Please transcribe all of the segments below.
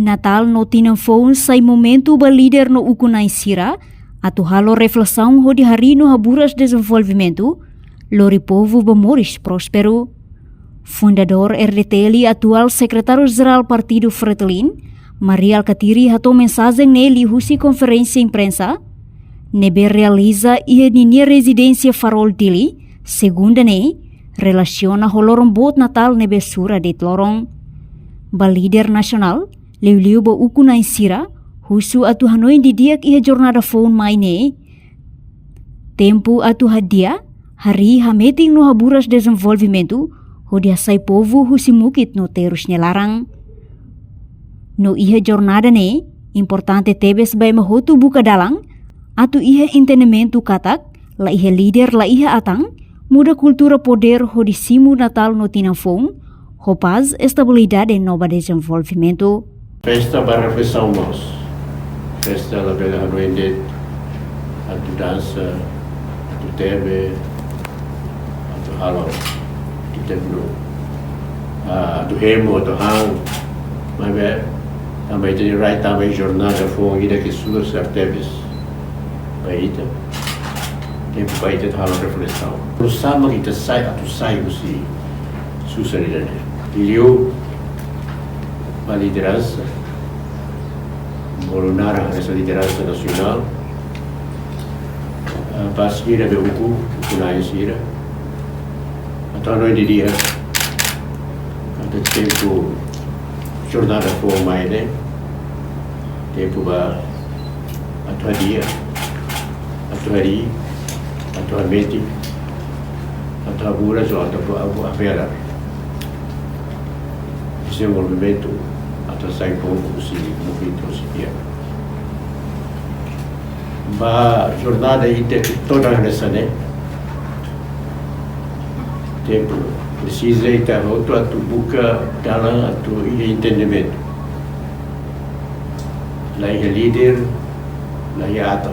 Natal no tinanfon sai momento ba líder no ukunai sira, atu halo reflexão ho di hari no haburas desenvolvimento, lori povo ba Moris Prospero. Fundador RDTL atual Secretário-Geral Partido Fretilin, Maria Alcatiri hatou mensagem nele husi conferência imprensa, nebe realiza ia nini residência Farol Dili, segunda ne, relaciona holorong bot Natal nebe sura det lorong. Ba líder nasional, liu ba ukunai sira, husu atu Hanoi didiak ia jornada phone mai ne. Tempo atu hadia, hari hameting no haburas desenvolvimento, hodia sai povo husi mukit no terusnya larang. No iha jornada ne, importante tebes bai mahotu buka dalang, atu iha entendimento katak, la iha líder la iha atang, muda cultura poder hodi simu Natal no tinanfong, ho paz, estabilidade e nova desenvolvimento. Festa para reflexão nós. Festa la bela Hanoi, atu dança, atu tebe, atu halo, kitebno, atu hemo, atu hang, mas também tem right também jornada foi ida que suas certezas baita tempo baita halo reflexão o sama kita sai atu sai usi susaridade liu a liderança bolonara essa liderança nacional pasira de uku kunai sira atau noite dia ada tempo jornada foi mais né tempo ba atau dia atau hari atau meti atau bulan atau abu afera esse movimento atau sai pouco se movimento se dia ba jornada inte toda essa né tempo precisa estar outro atu buka dalam atu entendimento. Lá é líder, lá é ata.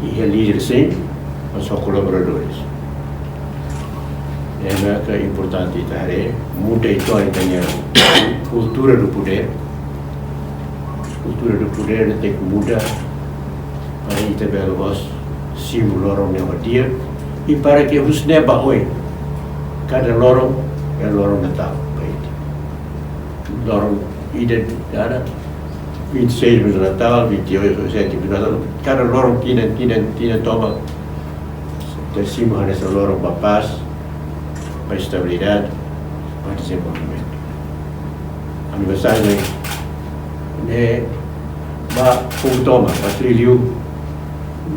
E é líder sim, mas só colaboradores. É importante estar muda itu artinya cultura do poder. Cultura do poder tem que mudar para kita berluas simular orang yang dia e para que os neba oi cada lorong é lorong Natal, baik. Lorong ida ada 26 de Natal, 28 de Natal. Cada lorong tinha toma tercima nessa lorong para paz, para estabilidade, para desenvolvimento. A minha mensagem é ba povo toma, ba trilho,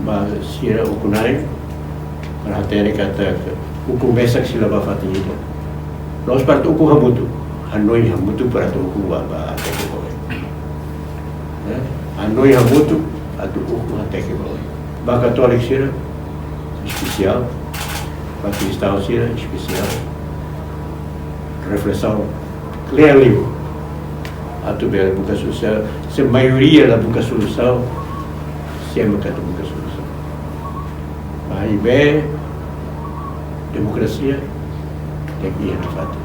ba sira ukunai, para ter kata hukum besak sila ba fatihito. Nós para hukum hamutu, Hanoi hamutu para hukum ba teke boleh. Hanoi hamutu atu hukum teke boleh. Ba katolik sila especial, ba cristão sila especial. Reflexão clearly atu bela buka solução, se maioria da buka solução, sempre kata buka solução. Aí bem demokrasia tem que ir na fata.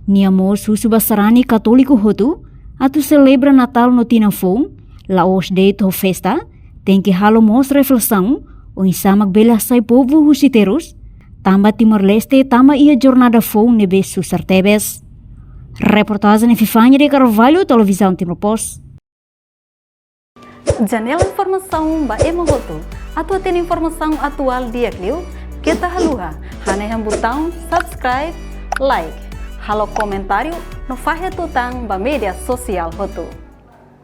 Niamo susu basarani katoliku hotu, atu celebra Natal no tinanfong, laos date ho festa, tem que halo mos reflexão, o insamak bela sai povo husiteros, tamba Timor-Leste, tamba ia jornada fong nebe susartebes. Reportagem em Fifanya de Carvalho, Televisão Timor-Post. Janela informação ba emogoto, atu tem informação atual dia kliu, kita haluha, hane botão subscribe, like, halo comentário, no fahe tutang ba media sosial hotu.